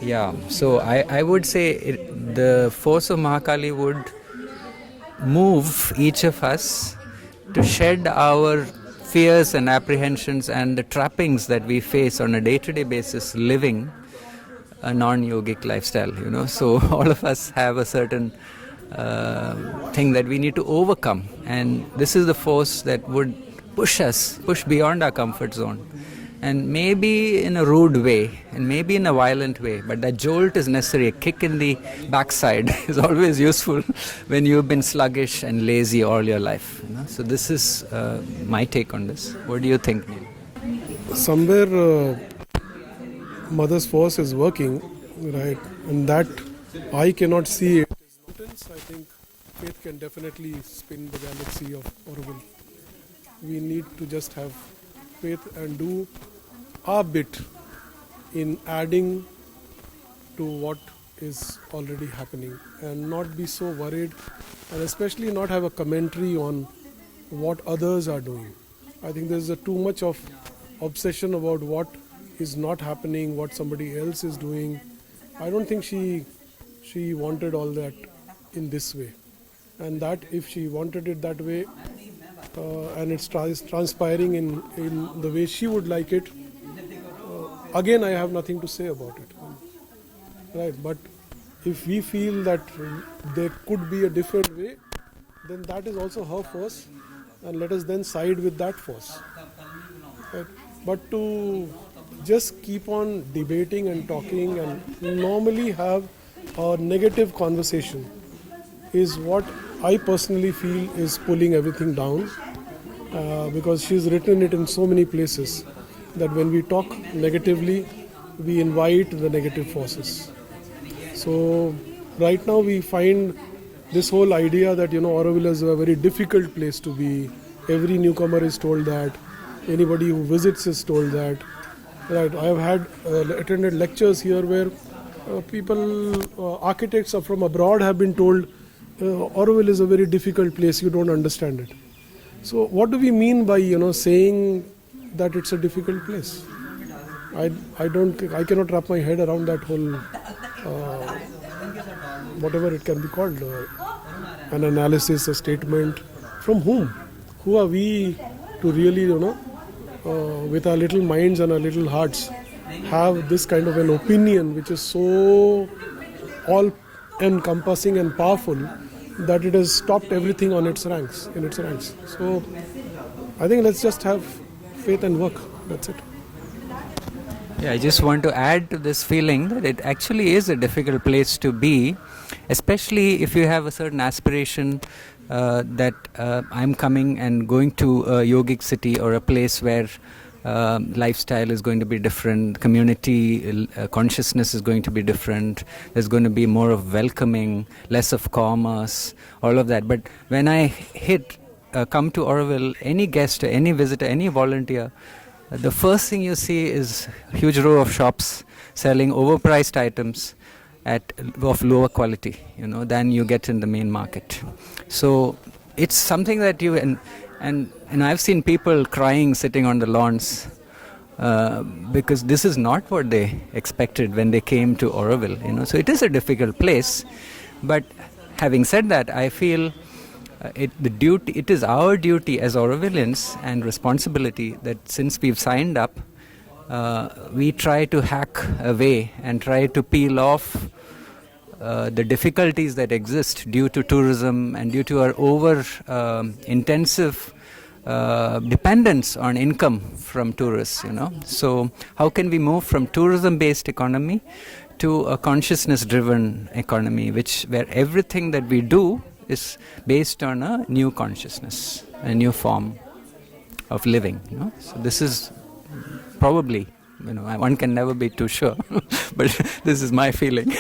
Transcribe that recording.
Yeah, so I would say the force of Mahakali would move each of us to shed our fears and apprehensions and the trappings that we face on a day-to-day basis living a non-yogic lifestyle, So all of us have a certain thing that we need to overcome, and this is the force that would push beyond our comfort zone, and maybe in a rude way, and maybe in a violent way, but that jolt is necessary. A kick in the backside is always useful when you've been sluggish and lazy all your life. So this is my take on this. What do you think, Neel? Somewhere mother's force is working, right, and that I cannot see it. I think faith can definitely spin the galaxy of Auroville. We need to just have faith and do our bit in adding to what is already happening, and not be so worried, and especially not have a commentary on what others are doing. I think there's too much of obsession about what is not happening, what somebody else is doing. I don't think she wanted all that in this way, and that if she wanted it that way, and it's transpiring in the way she would like it, again I have nothing to say about it, right? But if we feel that there could be a different way, then that is also her force, and let us then side with that force, right? But to just keep on debating and talking and normally have a negative conversation is what I personally feel is pulling everything down, because she's written it in so many places that when we talk negatively, we invite the negative forces. So right now we find this whole idea that Auroville is a very difficult place to be. Every newcomer is told that. Anybody who visits is told that. Right. I have had attended lectures here where people, architects from abroad have been told Auroville is a very difficult place. You don't understand it. So what do we mean by saying that it's a difficult place? I cannot wrap my head around that whole whatever it can be called, an analysis, a statement. From whom? Who are we to really with our little minds and our little hearts have this kind of an opinion which is so all encompassing and powerful that it has stopped everything in its ranks. So I think let's just have faith and work. That's it. Yeah, I just want to add to this feeling that it actually is a difficult place to be, especially if you have a certain aspiration that I'm coming and going to a yogic city or a place where lifestyle is going to be different, community consciousness is going to be different, there's going to be more of welcoming, less of commerce, all of that. But when I come to Auroville, any guest, any visitor, any volunteer, the first thing you see is a huge row of shops selling overpriced items of lower quality, than you get in the main market. So it's something that and I've seen people crying sitting on the lawns because this is not what they expected when they came to Auroville. So it is a difficult place. But having said that, I feel it is our duty as Aurovillians and responsibility that since we've signed up, we try to hack away and try to peel off the difficulties that exist due to tourism and due to our intensive dependence on income from tourists. So how can we move from tourism-based economy to a consciousness-driven economy, where everything that we do is based on a new consciousness, a new form of living. So this is probably, one can never be too sure, but this is my feeling.